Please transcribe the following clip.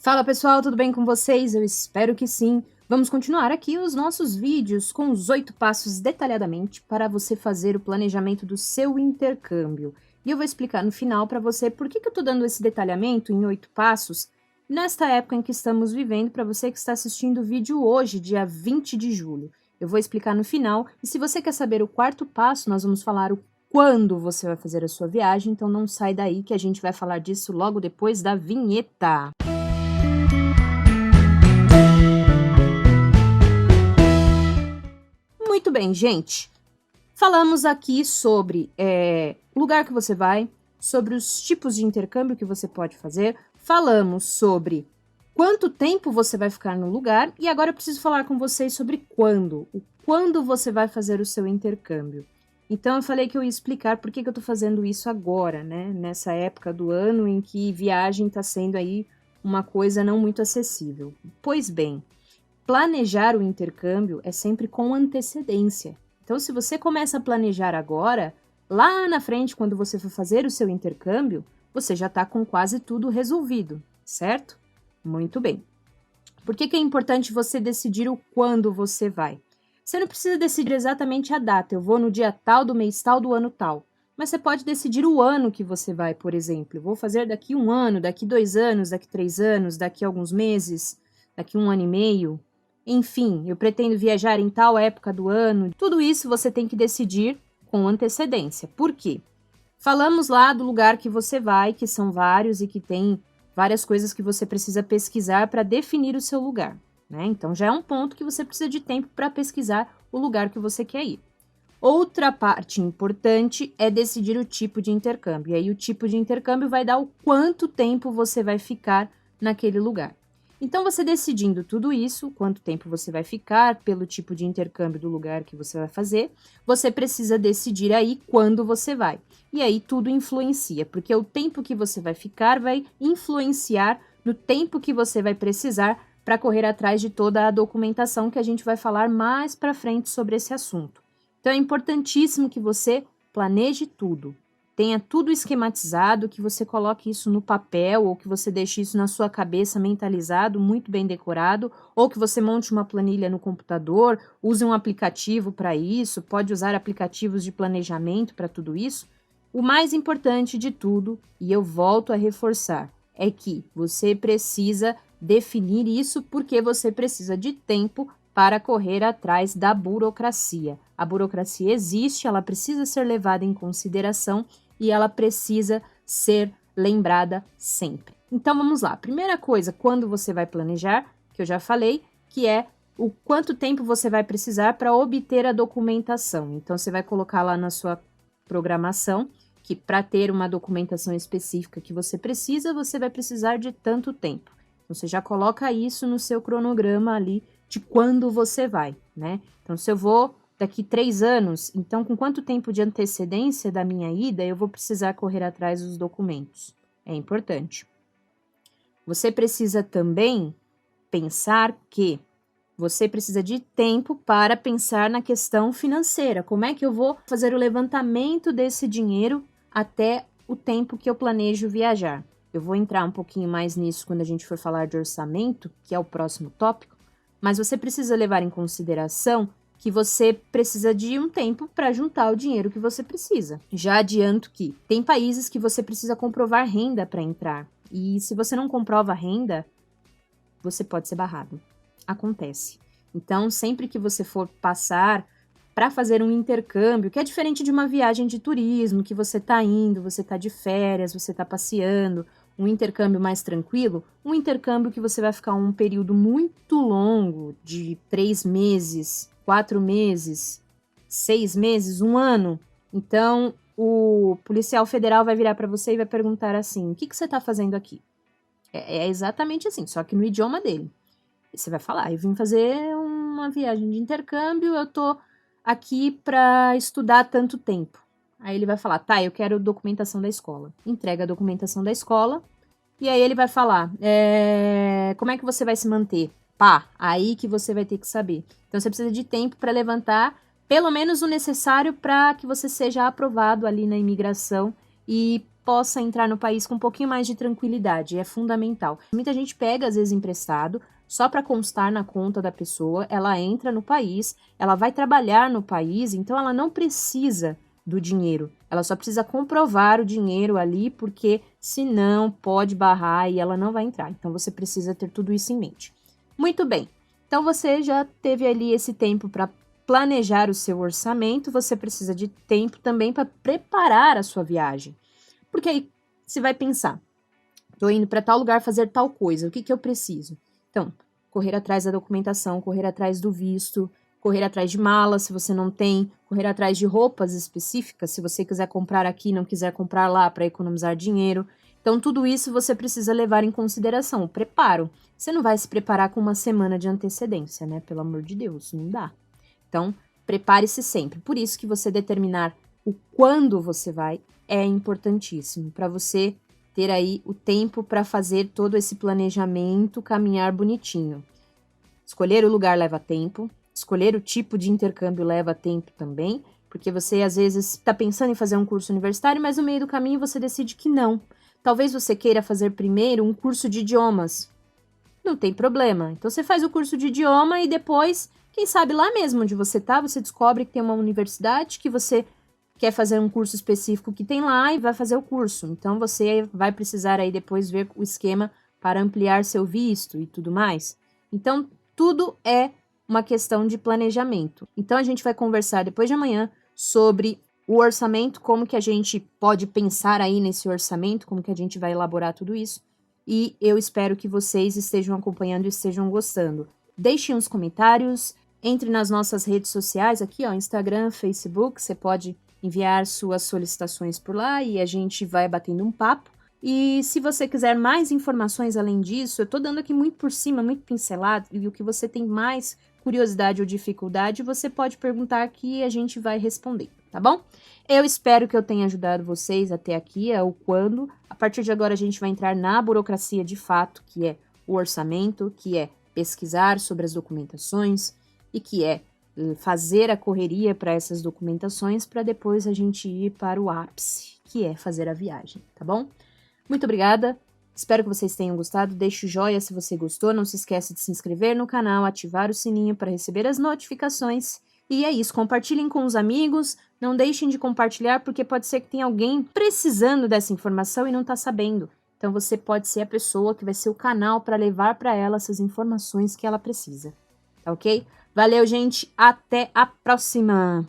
Fala pessoal, tudo bem com vocês? Eu espero que sim. Vamos continuar aqui os nossos vídeos com os 8 passos detalhadamente para você fazer o planejamento do seu intercâmbio. E eu vou explicar no final para você por que eu estou dando esse detalhamento em 8 passos nesta época em que estamos vivendo, para você que está assistindo o vídeo hoje, dia 20 de julho. Eu vou explicar no final, e se você quer saber o quarto passo, nós vamos falar o quando você vai fazer a sua viagem, então não sai daí que a gente vai falar disso logo depois da vinheta. Muito bem, gente. Falamos aqui sobre o lugar que você vai, sobre os tipos de intercâmbio que você pode fazer, falamos sobre quanto tempo você vai ficar no lugar e agora eu preciso falar com vocês sobre quando você vai fazer o seu intercâmbio. Então eu falei que eu ia explicar por que eu estou fazendo isso agora, né? Nessa época do ano em que viagem está sendo aí uma coisa não muito acessível. Pois bem, planejar o intercâmbio é sempre com antecedência. Então, se você começa a planejar agora, lá na frente, quando você for fazer o seu intercâmbio, você já está com quase tudo resolvido, certo? Muito bem. Por que é importante você decidir o quando você vai? Você não precisa decidir exatamente a data, eu vou no dia tal, do mês tal, do ano tal. Mas você pode decidir o ano que você vai, por exemplo. Vou fazer daqui 1 ano, daqui 2 anos, daqui 3 anos, daqui alguns meses, daqui 1 ano e meio. Enfim, eu pretendo viajar em tal época do ano. Tudo isso você tem que decidir com antecedência. Por quê? Falamos lá do lugar que você vai, que são vários e que tem várias coisas que você precisa pesquisar para definir o seu lugar, né? Então já é um ponto que você precisa de tempo para pesquisar o lugar que você quer ir. Outra parte importante é decidir o tipo de intercâmbio. E aí o tipo de intercâmbio vai dar o quanto tempo você vai ficar naquele lugar. Então, você decidindo tudo isso, quanto tempo você vai ficar, pelo tipo de intercâmbio do lugar que você vai fazer, você precisa decidir aí quando você vai. E aí tudo influencia, porque o tempo que você vai ficar vai influenciar no tempo que você vai precisar para correr atrás de toda a documentação que a gente vai falar mais para frente sobre esse assunto. Então, é importantíssimo que você planeje tudo. Tenha tudo esquematizado, que você coloque isso no papel, ou que você deixe isso na sua cabeça mentalizado, muito bem decorado, ou que você monte uma planilha no computador, use um aplicativo para isso, pode usar aplicativos de planejamento para tudo isso. O mais importante de tudo, e eu volto a reforçar, é que você precisa definir isso porque você precisa de tempo para correr atrás da burocracia. A burocracia existe, ela precisa ser levada em consideração e ela precisa ser lembrada sempre. Então vamos lá. Primeira coisa, quando você vai planejar, que eu já falei, que é o quanto tempo você vai precisar para obter a documentação. Então você vai colocar lá na sua programação que para ter uma documentação específica que você precisa, você vai precisar de tanto tempo. Você já coloca isso no seu cronograma ali de quando você vai, né? Então se eu vou daqui 3 anos, então com quanto tempo de antecedência da minha ida eu vou precisar correr atrás dos documentos? É importante. Você precisa também pensar que você precisa de tempo para pensar na questão financeira. Como é que eu vou fazer o levantamento desse dinheiro até o tempo que eu planejo viajar? Eu vou entrar um pouquinho mais nisso quando a gente for falar de orçamento, que é o próximo tópico, mas você precisa levar em consideração que você precisa de um tempo para juntar o dinheiro que você precisa. Já adianto que tem países que você precisa comprovar renda para entrar. E se você não comprova renda, você pode ser barrado. Acontece. Então, sempre que você for passar para fazer um intercâmbio, que é diferente de uma viagem de turismo, que você está indo, você está de férias, você está passeando, um intercâmbio mais tranquilo, um intercâmbio que você vai ficar um período muito longo, de 3 meses, 4 meses, 6 meses, 1 ano. Então, o policial federal vai virar para você e vai perguntar assim, o que você está fazendo aqui? É exatamente assim, só que no idioma dele. Você vai falar, eu vim fazer uma viagem de intercâmbio, eu tô aqui para estudar tanto tempo. Aí ele vai falar, tá, eu quero documentação da escola. Entrega a documentação da escola, e aí ele vai falar, como é que você vai se manter? Pá, aí que você vai ter que saber. Então você precisa de tempo para levantar pelo menos o necessário para que você seja aprovado ali na imigração e possa entrar no país com um pouquinho mais de tranquilidade. É fundamental. Muita gente pega, às vezes, emprestado, só para constar na conta da pessoa, ela entra no país, ela vai trabalhar no país, então ela não precisa do dinheiro. Ela só precisa comprovar o dinheiro ali, porque senão pode barrar e ela não vai entrar. Então você precisa ter tudo isso em mente. Muito bem. Então você já teve ali esse tempo para planejar o seu orçamento, você precisa de tempo também para preparar a sua viagem. Porque aí você vai pensar, tô indo para tal lugar fazer tal coisa, o que eu preciso? Então, correr atrás da documentação, correr atrás do visto, correr atrás de malas, se você não tem, correr atrás de roupas específicas, se você quiser comprar aqui, não quiser comprar lá para economizar dinheiro. Então, tudo isso você precisa levar em consideração, o preparo. Você não vai se preparar com uma semana de antecedência, né? Pelo amor de Deus, não dá. Então, prepare-se sempre. Por isso que você determinar o quando você vai é importantíssimo, para você ter aí o tempo para fazer todo esse planejamento caminhar bonitinho. Escolher o lugar leva tempo, escolher o tipo de intercâmbio leva tempo também, porque você às vezes está pensando em fazer um curso universitário, mas no meio do caminho você decide que não. Talvez você queira fazer primeiro um curso de idiomas. Não tem problema. Então você faz o curso de idioma e depois, quem sabe lá mesmo onde você tá, você descobre que tem uma universidade que você quer fazer um curso específico que tem lá e vai fazer o curso. Então você vai precisar aí depois ver o esquema para ampliar seu visto e tudo mais. Então tudo é uma questão de planejamento. Então a gente vai conversar depois de amanhã sobre o orçamento, como que a gente pode pensar aí nesse orçamento, como que a gente vai elaborar tudo isso. E eu espero que vocês estejam acompanhando e estejam gostando. Deixem os comentários, entre nas nossas redes sociais aqui, ó, Instagram, Facebook, você pode enviar suas solicitações por lá e a gente vai batendo um papo. E se você quiser mais informações além disso, eu tô dando aqui muito por cima, muito pincelado, e o que você tem mais curiosidade ou dificuldade, você pode perguntar que a gente vai responder, tá bom? Eu espero que eu tenha ajudado vocês até aqui, é o quando. A partir de agora a gente vai entrar na burocracia de fato, que é o orçamento, que é pesquisar sobre as documentações e que é fazer a correria para essas documentações para depois a gente ir para o ápice, que é fazer a viagem, tá bom? Muito obrigada, espero que vocês tenham gostado, deixe o joinha se você gostou, não se esqueça de se inscrever no canal, ativar o sininho para receber as notificações, e é isso, compartilhem com os amigos, não deixem de compartilhar, porque pode ser que tenha alguém precisando dessa informação e não está sabendo, então você pode ser a pessoa que vai ser o canal para levar para ela essas informações que ela precisa, tá ok? Valeu, gente, até a próxima!